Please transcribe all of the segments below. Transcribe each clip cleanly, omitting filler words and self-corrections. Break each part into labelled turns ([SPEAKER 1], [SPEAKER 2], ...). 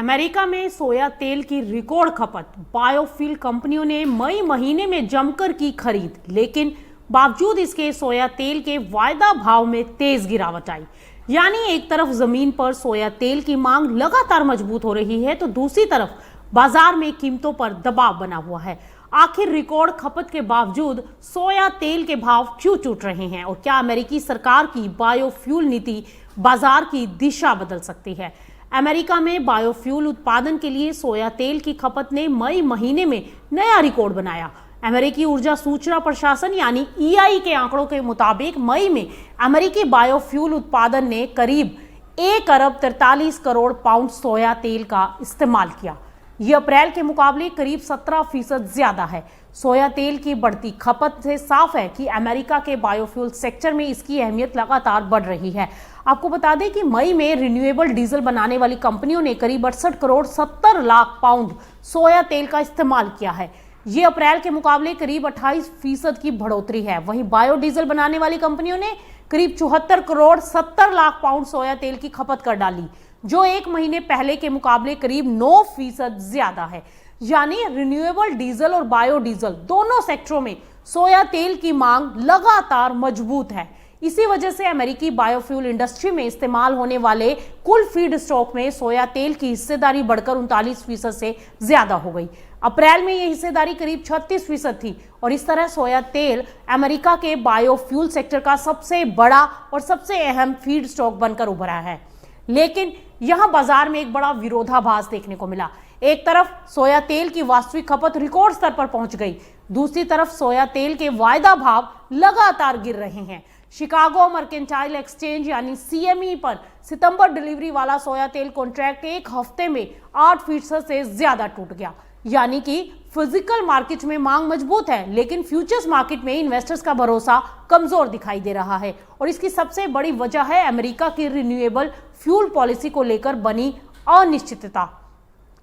[SPEAKER 1] America में सोया तेल की रिकॉर्ड खपत। बायोफ्यूल कंपनियों ने मई महीने में जमकर की खरीद, लेकिन बावजूद इसके सोया तेल के वायदा भाव में तेज गिरावट आई। यानी एक तरफ जमीन पर सोया तेल की मांग लगातार मजबूत हो रही है, तो दूसरी तरफ बाजार में कीमतों पर दबाव बना हुआ है। आखिर रिकॉर्ड खपत के बावजूद सोया तेल के भाव क्यों टूट रहे हैं, और क्या अमेरिकी सरकार की बायोफ्यूल नीति बाजार की दिशा बदल सकती है? अमेरिका में बायोफ्यूल उत्पादन के लिए सोया तेल की खपत ने मई महीने में नया रिकॉर्ड बनाया। अमेरिकी ऊर्जा सूचना प्रशासन यानी EI के आंकड़ों के मुताबिक मई में अमेरिकी बायोफ्यूल उत्पादन ने करीब 1 अरब 43 करोड़ पाउंड सोया तेल का इस्तेमाल किया। यह अप्रैल के मुकाबले करीब 17% ज्यादा है। सोया तेल की बढ़ती खपत से साफ है कि अमेरिका के बायोफ्यूल सेक्टर में इसकी अहमियत लगातार बढ़ रही है। आपको बता दें कि मई में रिन्यूएबल डीजल बनाने वाली कंपनियों ने करीब 68 करोड़ 70 लाख पाउंड सोया तेल का इस्तेमाल किया है। ये अप्रैल के मुकाबले करीब 28% की बढ़ोतरी है। वहीं बायोडीजल बनाने वाली कंपनियों ने करीब 74 करोड़ 70 लाख पाउंड सोया तेल की खपत कर डाली, जो एक महीने पहले के मुकाबले करीब 9% ज्यादा है। यानी रिन्यूएबल डीजल और बायोडीजल दोनों सेक्टरों में सोया तेल की मांग लगातार मजबूत है। इसी वजह से अमेरिकी बायोफ्यूल इंडस्ट्री में इस्तेमाल होने वाले कुल फीड स्टॉक में सोया तेल की हिस्सेदारी बढ़कर 39% से ज्यादा हो गई। अप्रैल में यह हिस्सेदारी करीब 36% थी, और इस तरह सोया तेल अमेरिका के बायोफ्यूल सेक्टर का सबसे बड़ा और सबसे अहम फीड स्टॉक बनकर उभरा है। लेकिन यहां बाजार में एक बड़ा विरोधाभास देखने को मिला। एक तरफ सोया तेल की वास्तविक खपत रिकॉर्ड स्तर पर पहुंच गई, दूसरी तरफ सोया तेल के वायदा भाव लगातार गिर रहे हैं। शिकागो मर्केंटाइल एक्सचेंज यानी CME पर सितंबर डिलीवरी वाला सोया तेल कॉन्ट्रैक्ट एक हफ्ते में 8% से ज्यादा टूट गया। यानी कि फिजिकल मार्केट में मांग मजबूत है, लेकिन फ्यूचर्स मार्केट में इन्वेस्टर्स का भरोसा कमजोर दिखाई दे रहा है। और इसकी सबसे बड़ी वजह है अमेरिका की रिन्यूएबल फ्यूल पॉलिसी को लेकर बनी अनिश्चितता।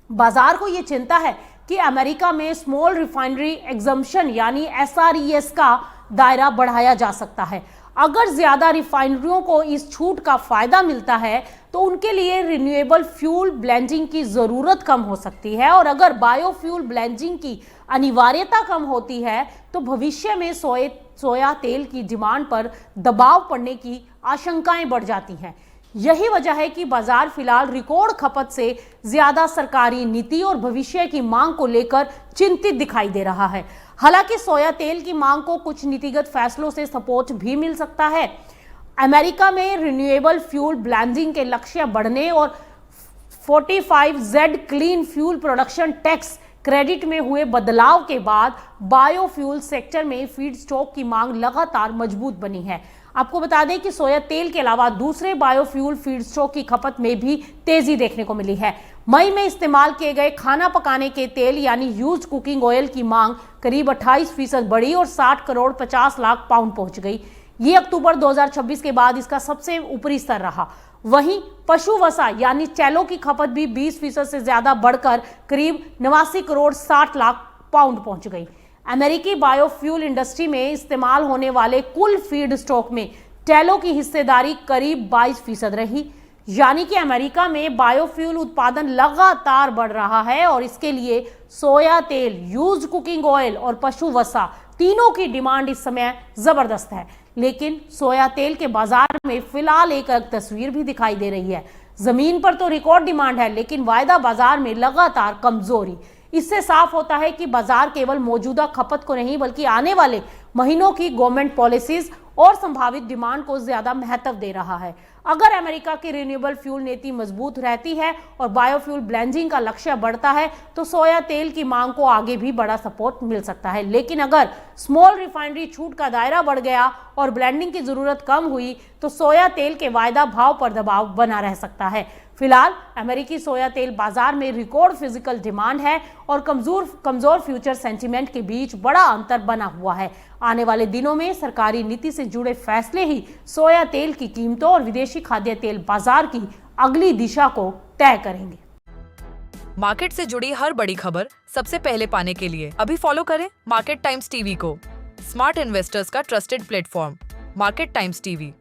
[SPEAKER 1] बाजार को यह चिंता है कि अमेरिका में स्मॉल रिफाइनरी एग्जम्पशन यानी SRES का दायरा बढ़ाया जा सकता है। अगर ज्यादा रिफाइनरियों को इस छूट का फायदा मिलता है तो उनके लिए रिन्यूएबल फ्यूल ब्लेंडिंग की जरूरत कम हो सकती है, और अगर बायोफ्यूल ब्लेंडिंग की अनिवार्यता कम होती है तो भविष्य में सोया तेल की डिमांड पर दबाव पड़ने की आशंकाएं बढ़ जाती हैं। यही वजह है कि बाजार फिलहाल रिकॉर्ड खपत से ज्यादा सरकारी नीति और भविष्य की मांग को लेकर चिंतित दिखाई दे रहा है। हालांकि सोया तेल की मांग को कुछ नीतिगत फैसलों से सपोर्ट भी मिल सकता है। अमेरिका में रिन्यूएबल फ्यूल ब्लेंडिंग के लक्ष्य बढ़ने और 45Z clean fuel production tax credit में हुए बदलाव के बाद बायोफ्यूल सेक्टर में फीड स्टॉक की मांग लगातार मजबूत बनी है। आपको बता दें कि सोया तेल के अलावा दूसरे बायोफ्यूल फीड स्टॉक की खपत में भी तेजी देखने को मिली है। मई में इस्तेमाल किए गए खाना पकाने के तेल यानी यूज्ड कुकिंग ऑयल की मांग करीब 28% बढ़ी और 60 करोड़ 50 लाख पाउंड पहुंच गई। ये अक्टूबर 2026 के बाद इसका सबसे ऊपरी स्तर रहा। वहीं पशु वसा यानी चैलो की खपत भी 20% से ज्यादा बढ़कर करीब 89 करोड़ 60 लाख पाउंड पहुंच गई। अमेरिकी बायोफ्यूल इंडस्ट्री में इस्तेमाल होने वाले कुल फीड स्टॉक में टैलो की हिस्सेदारी करीब 22% रही। यानी कि अमेरिका में बायोफ्यूल उत्पादन लगातार बढ़ रहा है, और इसके लिए सोया तेल, यूज्ड कुकिंग ऑयल और पशु वसा तीनों की डिमांड इस समय जबरदस्त है। लेकिन सोया तेल के बाजार में फिलहाल एक अलग तस्वीर भी दिखाई दे रही है। जमीन पर तो रिकॉर्ड डिमांड है, लेकिन वायदा बाजार में लगातार कमजोरी। इससे साफ होता है कि बाजार केवल मौजूदा खपत को नहीं, बल्कि आने वाले महीनों की गवर्नमेंट पॉलिसीज और संभावित डिमांड को ज्यादा महत्व दे रहा है। अगर अमेरिका की रिन्यूएबल फ्यूल नीति मजबूत रहती है और बायोफ्यूल ब्लेंडिंग का लक्ष्य बढ़ता है तो सोया तेल की मांग को आगे भी बड़ा सपोर्ट मिल सकता है। लेकिन अगर स्मॉल रिफाइनरी छूट का दायरा बढ़ गया और ब्लेंडिंग की जरूरत कम हुई तो सोया तेल के वायदा भाव पर दबाव बना रह सकता है। फिलहाल अमेरिकी सोया तेल बाजार में रिकॉर्ड फिजिकल डिमांड है और कमजोर फ्यूचर सेंटीमेंट के बीच बड़ा अंतर बना हुआ है। आने वाले दिनों में सरकारी नीति से जुड़े फैसले ही सोया तेल की कीमतों और विदेशी खाद्य तेल बाजार की अगली दिशा को तय करेंगे।
[SPEAKER 2] मार्केट से जुड़ी हर बड़ी खबर सबसे पहले पाने के लिए अभी फॉलो करें मार्केट टाइम्स टीवी को, स्मार्ट इन्वेस्टर्स का trusted platform market times TV.